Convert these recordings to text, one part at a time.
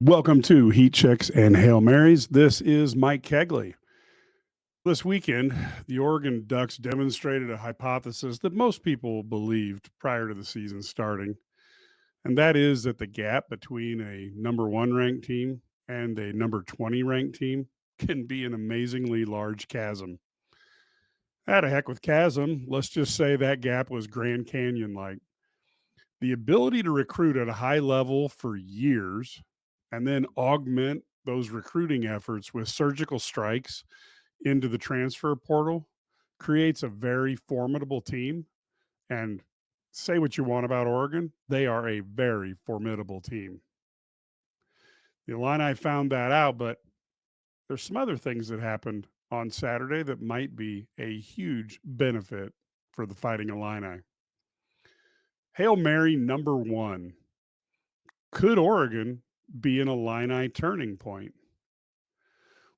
Welcome to Heat Checks and Hail Marys. This is Mike Cagley. This weekend, the Oregon Ducks demonstrated a hypothesis that most people believed prior to the season starting, and that is that the gap between a number one ranked team and a number 20 ranked team can be an amazingly large chasm. Had a heck with chasm. Let's just say that gap was Grand Canyon like. The ability to recruit at a high level for years and then augment those recruiting efforts with surgical strikes into the transfer portal creates a very formidable team. And say what you want about Oregon, they are a very formidable team. The Illini found that out, but there's some other things that happened on Saturday that might be a huge benefit for the Fighting Illini. Hail Mary number one. Could Oregon be an Illini turning point?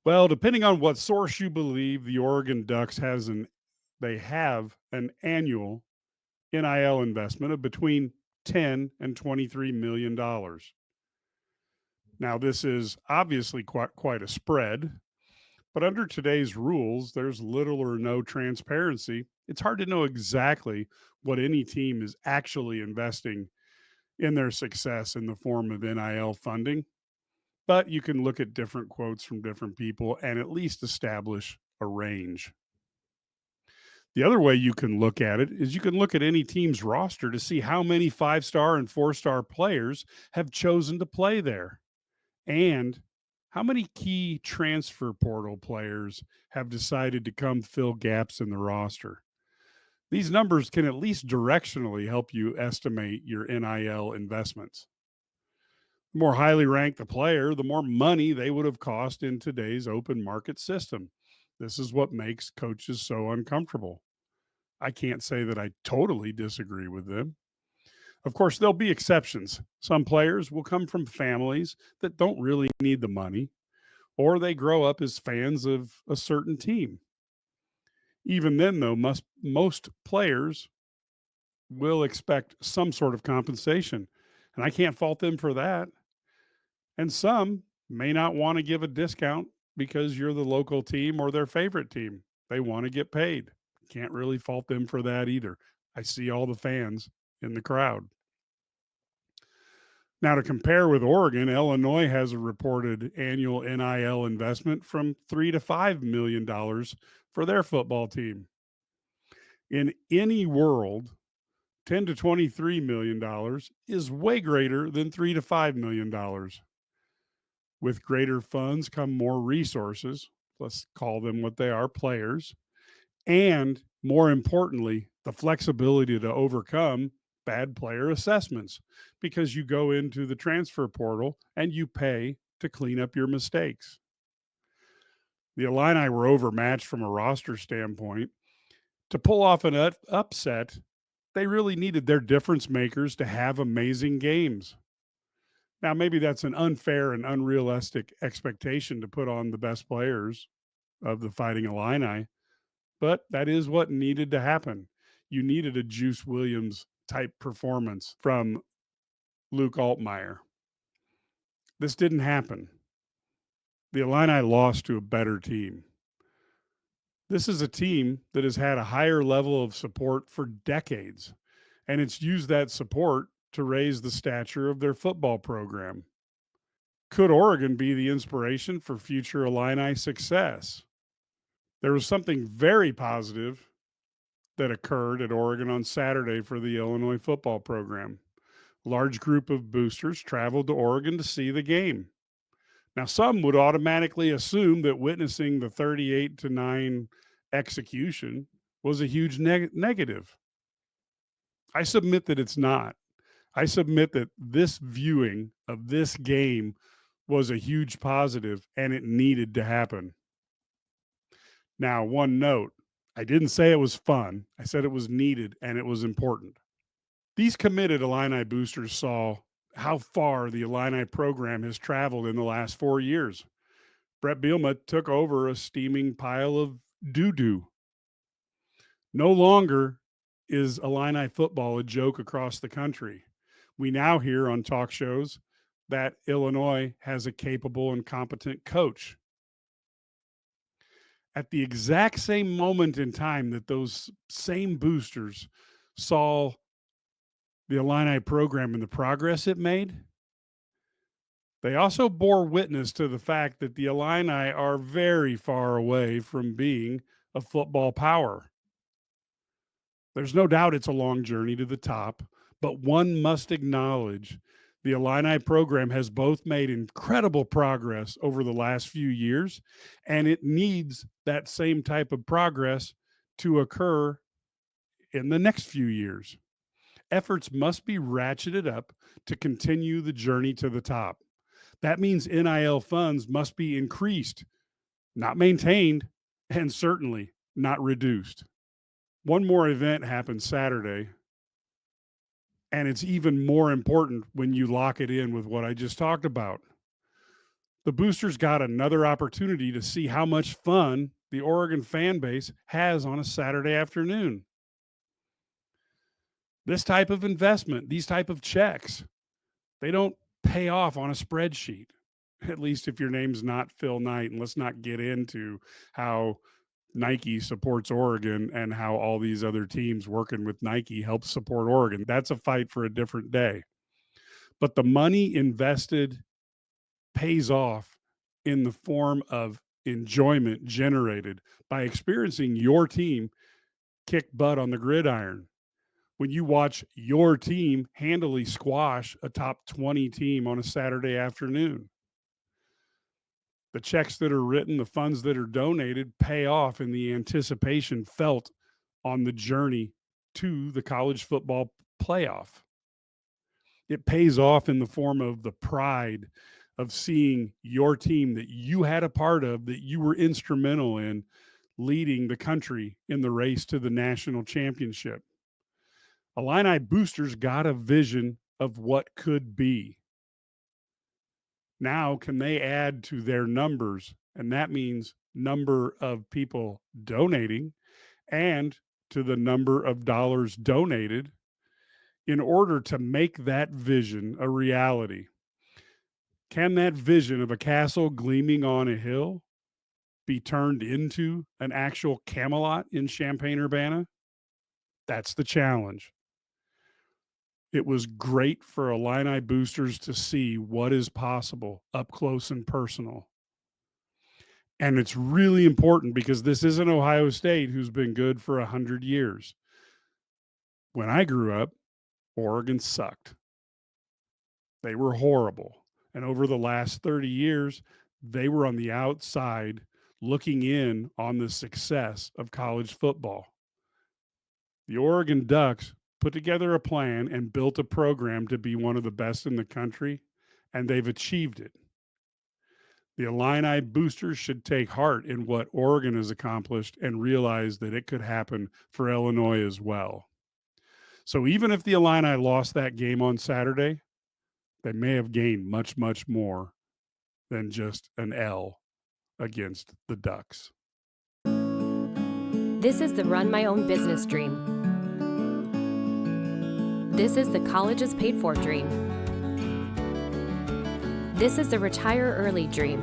Well, depending on what source you believe, the Oregon Ducks have an annual NIL investment of between 10 and 23 million dollars. Now, this is obviously quite a spread, but under today's rules, there's little or no transparency. It's hard to know exactly what any team is actually investing in their success in the form of NIL funding. But you can look at different quotes from different people and at least establish a range. The other way you can look at it is you can look at any team's roster to see how many 5-star and 4-star players have chosen to play there and how many key transfer portal players have decided to come fill gaps in the roster. These numbers can at least directionally help you estimate your NIL investments. The more highly ranked the player, the more money they would have cost in today's open market system. This is what makes coaches so uncomfortable. I can't say that I totally disagree with them. Of course, there'll be exceptions. Some players will come from families that don't really need the money, or they grow up as fans of a certain team. Even then, though, most players will expect some sort of compensation, and I can't fault them for that. And some may not want to give a discount because you're the local team or their favorite team. They want to get paid. Can't really fault them for that either. I see all the fans in the crowd. Now, to compare with Oregon, Illinois has a reported annual NIL investment from $3 to $5 million for their football team. In any world, 10 to $23 million is way greater than $3 to $5 million. With greater funds come more resources. Let's call them what they are, players. And more importantly, the flexibility to overcome bad player assessments because you go into the transfer portal and you pay to clean up your mistakes. The Illini were overmatched from a roster standpoint. To pull off an upset, they really needed their difference makers to have amazing games. Now, maybe that's an unfair and unrealistic expectation to put on the best players of the Fighting Illini, but that is what needed to happen. You needed a Juice Williams type performance from Luke Altmaier. This didn't happen. The Illini lost to a better team. This is a team that has had a higher level of support for decades, and it's used that support to raise the stature of their football program. Could Oregon be the inspiration for future Illini success? There was something very positive that occurred at Oregon on Saturday for the Illinois football program. A large group of boosters traveled to Oregon to see the game. Now, some would automatically assume that witnessing the 38-9 execution was a huge negative. I submit that it's not. I submit that this viewing of this game was a huge positive and it needed to happen. Now, one note, I didn't say it was fun. I said it was needed and it was important. These committed Illini boosters saw how far the Illini program has traveled in the last 4 years. Brett Bielema took over a steaming pile of doo-doo. No longer is Illini football a joke across the country. We now hear on talk shows that Illinois has a capable and competent coach. At the exact same moment in time that those same boosters saw the Illini program and the progress it made, they also bore witness to the fact that the Illini are very far away from being a football power. There's no doubt it's a long journey to the top, but one must acknowledge the Illini program has both made incredible progress over the last few years, and it needs that same type of progress to occur in the next few years. Efforts must be ratcheted up to continue the journey to the top. That means NIL funds must be increased, not maintained, and certainly not reduced. One more event happened Saturday, and it's even more important when you lock it in with what I just talked about. The boosters got another opportunity to see how much fun the Oregon fan base has on a Saturday afternoon. This type of investment, these type of checks, they don't pay off on a spreadsheet, at least if your name's not Phil Knight. And let's not get into how Nike supports Oregon and how all these other teams working with Nike help support Oregon. That's a fight for a different day. But the money invested pays off in the form of enjoyment generated by experiencing your team kick butt on the gridiron. When you watch your team handily squash a top 20 team on a Saturday afternoon, the checks that are written, the funds that are donated pay off in the anticipation felt on the journey to the college football playoff. It pays off in the form of the pride of seeing your team that you had a part of, that you were instrumental in leading the country in the race to the national championship. Illini boosters got a vision of what could be. Now, can they add to their numbers? And that means number of people donating and to the number of dollars donated in order to make that vision a reality. Can that vision of a castle gleaming on a hill be turned into an actual Camelot in Champaign-Urbana? That's the challenge. It was great for Illini boosters to see what is possible up close and personal. And it's really important because this isn't Ohio State, who's been good for 100 years. When I grew up, Oregon sucked. They were horrible. And over the last 30 years, they were on the outside looking in on the success of college football. The Oregon Ducks put together a plan and built a program to be one of the best in the country, and they've achieved it. The Illini boosters should take heart in what Oregon has accomplished and realize that it could happen for Illinois as well. So even if the Illini lost that game on Saturday, they may have gained much, much more than just an L against the Ducks. This is the Run My Own Business dream. This is the college is paid for dream. This is the retire early dream.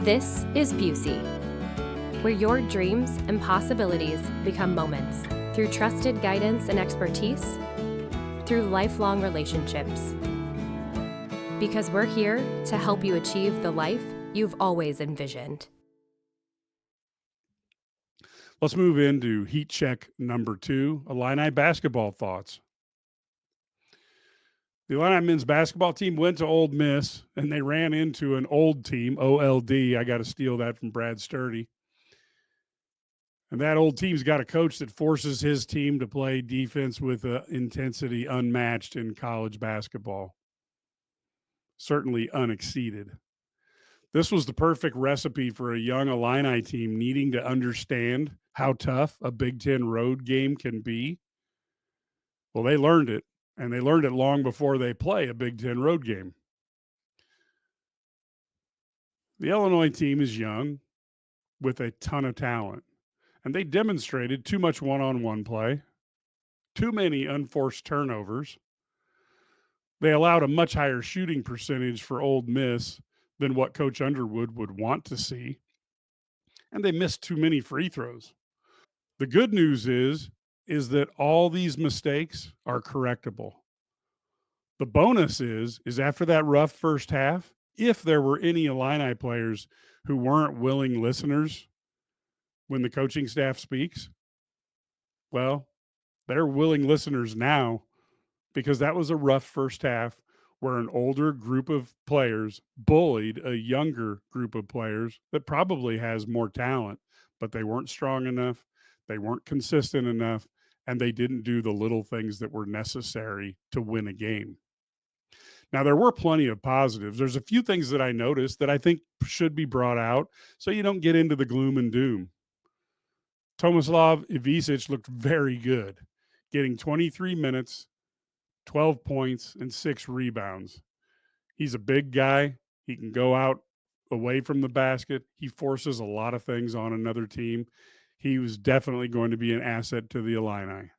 This is Busey, where your dreams and possibilities become moments through trusted guidance and expertise, through lifelong relationships. Because we're here to help you achieve the life you've always envisioned. Let's move into heat check number 2, Illini basketball thoughts. The Illini men's basketball team went to Ole Miss, and they ran into an old team, OLD. I got to steal that from Brad Sturdy. And that old team's got a coach that forces his team to play defense with an intensity unmatched in college basketball. Certainly unexceeded. This was the perfect recipe for a young Illini team needing to understand how tough a Big Ten road game can be. Well, they learned it, and they learned it long before they play a Big Ten road game. The Illinois team is young with a ton of talent, and they demonstrated too much one-on-one play, too many unforced turnovers, They allowed a much higher shooting percentage for Ole Miss than what Coach Underwood would want to see, and they missed too many free throws. The good news is that all these mistakes are correctable. The bonus is after that rough first half, if there were any Illini players who weren't willing listeners when the coaching staff speaks, well, they're willing listeners now because that was a rough first half where an older group of players bullied a younger group of players that probably has more talent, but they weren't strong enough, they weren't consistent enough, and they didn't do the little things that were necessary to win a game. Now, there were plenty of positives. There's a few things that I noticed that I think should be brought out so you don't get into the gloom and doom. Tomislav Ivicic looked very good, getting 23 minutes, 12 points, and 6 rebounds. He's a big guy. He can go out away from the basket. He forces a lot of things on another team. He was definitely going to be an asset to the Illini.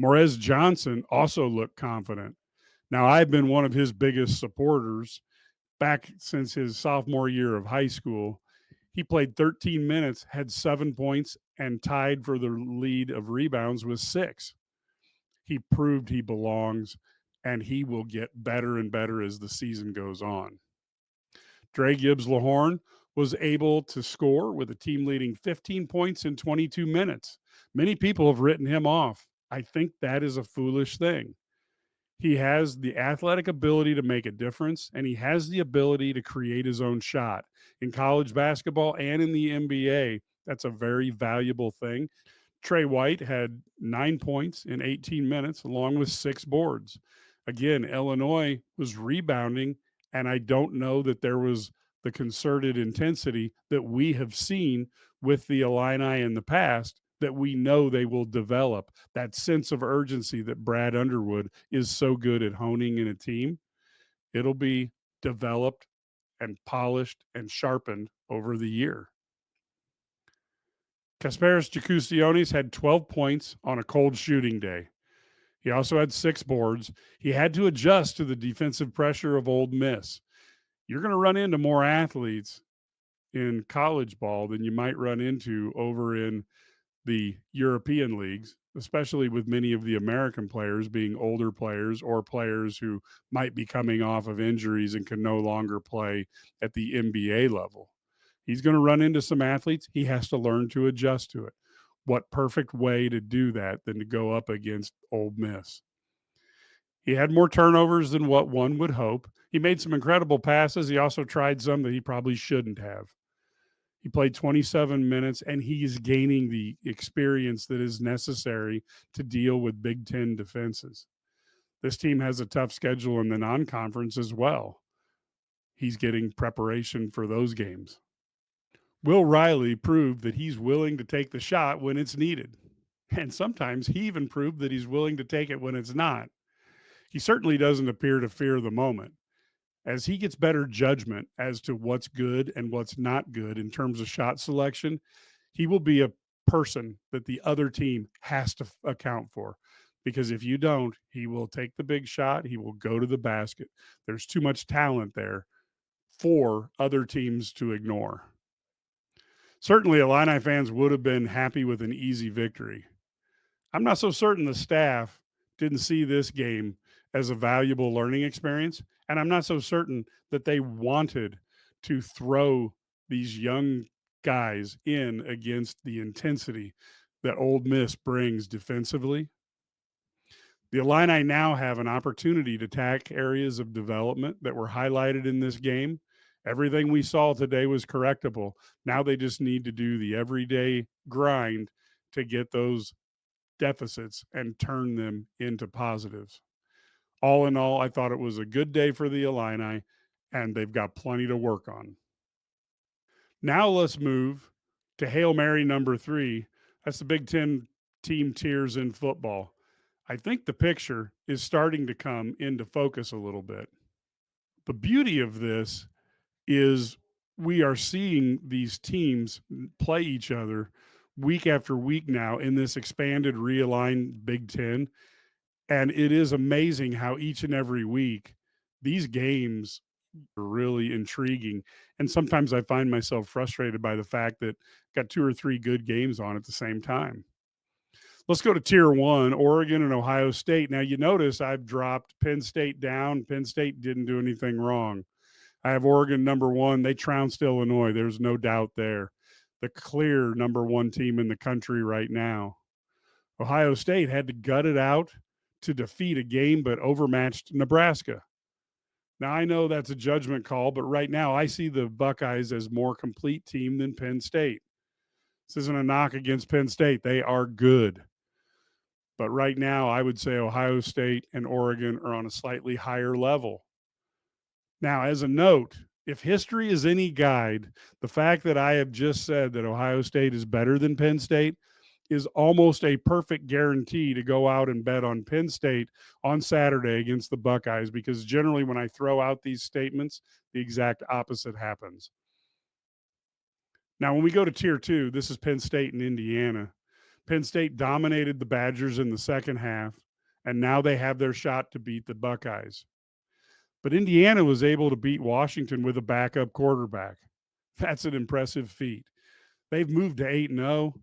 Morez Johnson also looked confident. Now, I've been one of his biggest supporters back since his sophomore year of high school. He played 13 minutes, had 7 points, and tied for the lead of rebounds with 6. He proved he belongs, and he will get better and better as the season goes on. Dre Gibbs-Lahorn was able to score with a team leading 15 points in 22 minutes. Many people have written him off. I think that is a foolish thing. He has the athletic ability to make a difference, and he has the ability to create his own shot. In college basketball and in the NBA, that's a very valuable thing. Trey White had 9 points in 18 minutes, along with 6 boards. Again, Illinois was rebounding, and I don't know that there was the concerted intensity that we have seen with the Illini in the past that we know they will develop. That sense of urgency that Brad Underwood is so good at honing in a team, it'll be developed and polished and sharpened over the year. Kasparis Jakusionis had 12 points on a cold shooting day. He also had 6 boards. He had to adjust to the defensive pressure of Ole Miss. You're going to run into more athletes in college ball than you might run into over in the European leagues, especially with many of the American players being older players or players who might be coming off of injuries and can no longer play at the NBA level. He's going to run into some athletes. He has to learn to adjust to it. What perfect way to do that than to go up against Ole Miss? He had more turnovers than what one would hope. He made some incredible passes. He also tried some that he probably shouldn't have. He played 27 minutes, and he is gaining the experience that is necessary to deal with Big Ten defenses. This team has a tough schedule in the non-conference as well. He's getting preparation for those games. Will Riley proved that he's willing to take the shot when it's needed. And sometimes he even proved that he's willing to take it when it's not. He certainly doesn't appear to fear the moment. As he gets better judgment as to what's good and what's not good in terms of shot selection, he will be a person that the other team has to account for. Because if you don't, he will take the big shot. He will go to the basket. There's too much talent there for other teams to ignore. Certainly, Illini fans would have been happy with an easy victory. I'm not so certain the staff didn't see this game as a valuable learning experience, and I'm not so certain that they wanted to throw these young guys in against the intensity that Ole Miss brings defensively. The Illini now have an opportunity to attack areas of development that were highlighted in this game. Everything we saw today was correctable. Now they just need to do the everyday grind to get those deficits and turn them into positives. All in all, I thought it was a good day for the Illini, and they've got plenty to work on. Now let's move to Hail Mary number 3. That's the Big Ten team tiers in football. I think the picture is starting to come into focus a little bit. The beauty of this is we are seeing these teams play each other week after week now in this expanded, realigned Big Ten. And it is amazing how each and every week these games are really intriguing. And sometimes I find myself frustrated by the fact that got 2 or 3 good games on at the same time. Let's go to tier 1, Oregon and Ohio State. Now you notice I've dropped Penn State down. Penn State didn't do anything wrong. I have Oregon number 1. They trounced Illinois. There's no doubt there. The clear number 1 team in the country right now. Ohio State had to gut it out to defeat a game but overmatched Nebraska. Now I know that's a judgment call, but right now I see the Buckeyes as more complete team than Penn State. This isn't a knock against Penn State. They are good. But right now I would say Ohio State and Oregon are on a slightly higher level. Now, as a note, if history is any guide, the fact that I have just said that Ohio State is better than Penn State is almost a perfect guarantee to go out and bet on Penn State on Saturday against the Buckeyes, because generally when I throw out these statements, the exact opposite happens. Now, when we go to tier 2, this is Penn State and Indiana. Penn State dominated the Badgers in the second half, and now they have their shot to beat the Buckeyes. But Indiana was able to beat Washington with a backup quarterback. That's an impressive feat. They've moved to 8-0.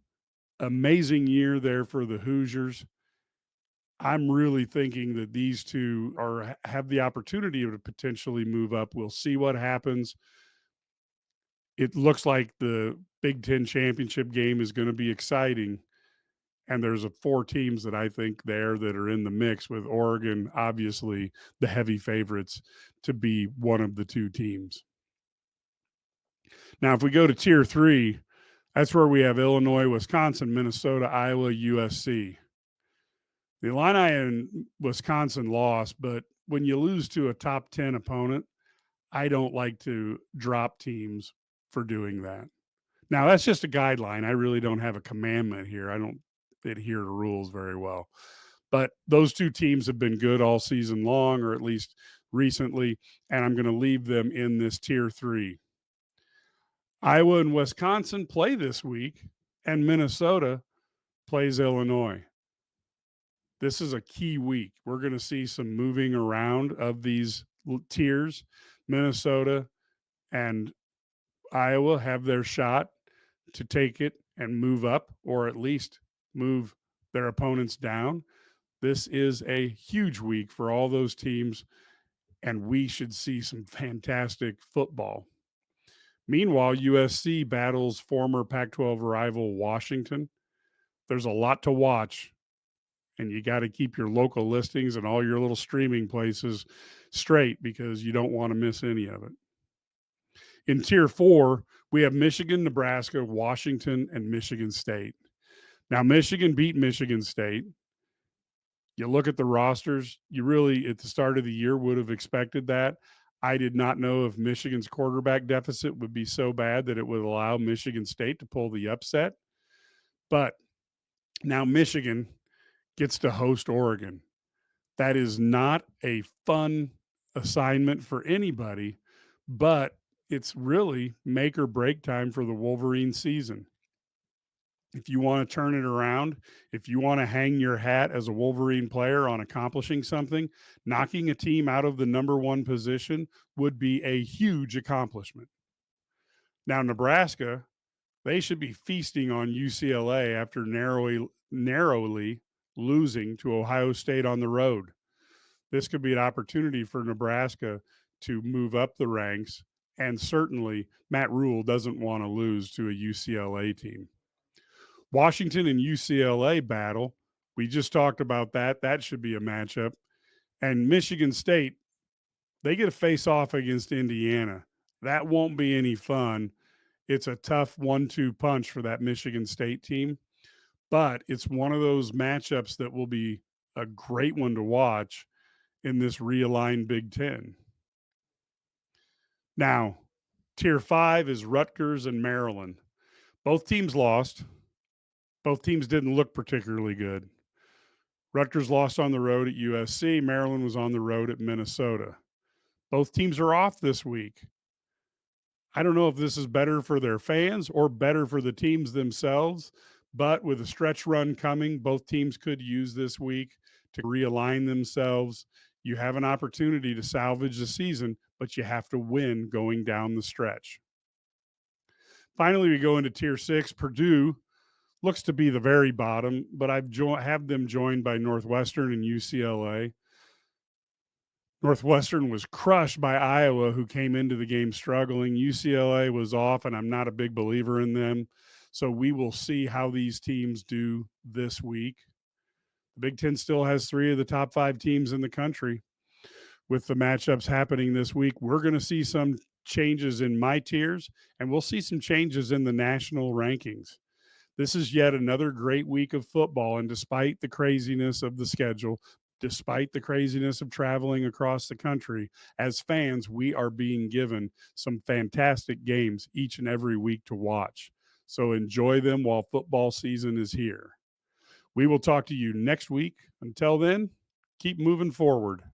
Amazing year there for the Hoosiers. I'm really thinking that these two have the opportunity to potentially move up. We'll see what happens. It looks like the Big Ten championship game is going to be exciting. And there's 4 teams that I think there that are in the mix, with Oregon, obviously the heavy favorites to be one of the 2 teams. Now, if we go to tier 3, that's where we have Illinois, Wisconsin, Minnesota, Iowa, USC. The Illini and Wisconsin lost, but when you lose to a top 10 opponent, I don't like to drop teams for doing that. Now, that's just a guideline. I really don't have a commandment here. I don't adhere to rules very well. But those 2 teams have been good all season long, or at least recently, and I'm going to leave them in this tier 3. Iowa and Wisconsin play this week, and Minnesota plays Illinois. This is a key week. We're going to see some moving around of these tiers. Minnesota and Iowa have their shot to take it and move up, or at least move their opponents down. This is a huge week for all those teams, and we should see some fantastic football. Meanwhile, USC battles former Pac-12 rival Washington. There's a lot to watch, and you got to keep your local listings and all your little streaming places straight, because you don't want to miss any of it. In tier 4, we have Michigan, Nebraska, Washington, and Michigan State. Now, Michigan beat Michigan State. You look at the rosters, you really, at the start of the year, would have expected that. I did not know if Michigan's quarterback deficit would be so bad that it would allow Michigan State to pull the upset. But now Michigan gets to host Oregon. That is not a fun assignment for anybody, but it's really make or break time for the Wolverine season. If you want to turn it around, if you want to hang your hat as a Wolverine player on accomplishing something, knocking a team out of the number 1 position would be a huge accomplishment. Now, Nebraska, they should be feasting on UCLA after narrowly losing to Ohio State on the road. This could be an opportunity for Nebraska to move up the ranks, and certainly Matt Rule doesn't want to lose to a UCLA team. Washington and UCLA battle. We just talked about that. That should be a matchup. And Michigan State, they get a face-off against Indiana. That won't be any fun. It's a tough 1-2 punch for that Michigan State team. But it's one of those matchups that will be a great one to watch in this realigned Big Ten. Now, tier 5 is Rutgers and Maryland. Both teams lost. Both teams didn't look particularly good. Rutgers lost on the road at USC. Maryland was on the road at Minnesota. Both teams are off this week. I don't know if this is better for their fans or better for the teams themselves, But with a stretch run coming, both teams could use this week to realign themselves. You have an opportunity to salvage the season, but you have to win going down the stretch. Finally, we go into Tier 6. Purdue looks to be the very bottom, but have them joined by Northwestern and UCLA. Northwestern was crushed by Iowa, who came into the game struggling. UCLA was off, and I'm not a big believer in them. So we will see how these teams do this week. The Big Ten still has 3 of the top 5 teams in the country. With the matchups happening this week, we're going to see some changes in my tiers, and we'll see some changes in the national rankings. This is yet another great week of football, and despite the craziness of the schedule, despite the craziness of traveling across the country, as fans, we are being given some fantastic games each and every week to watch. So enjoy them while football season is here. We will talk to you next week. Until then, keep moving forward.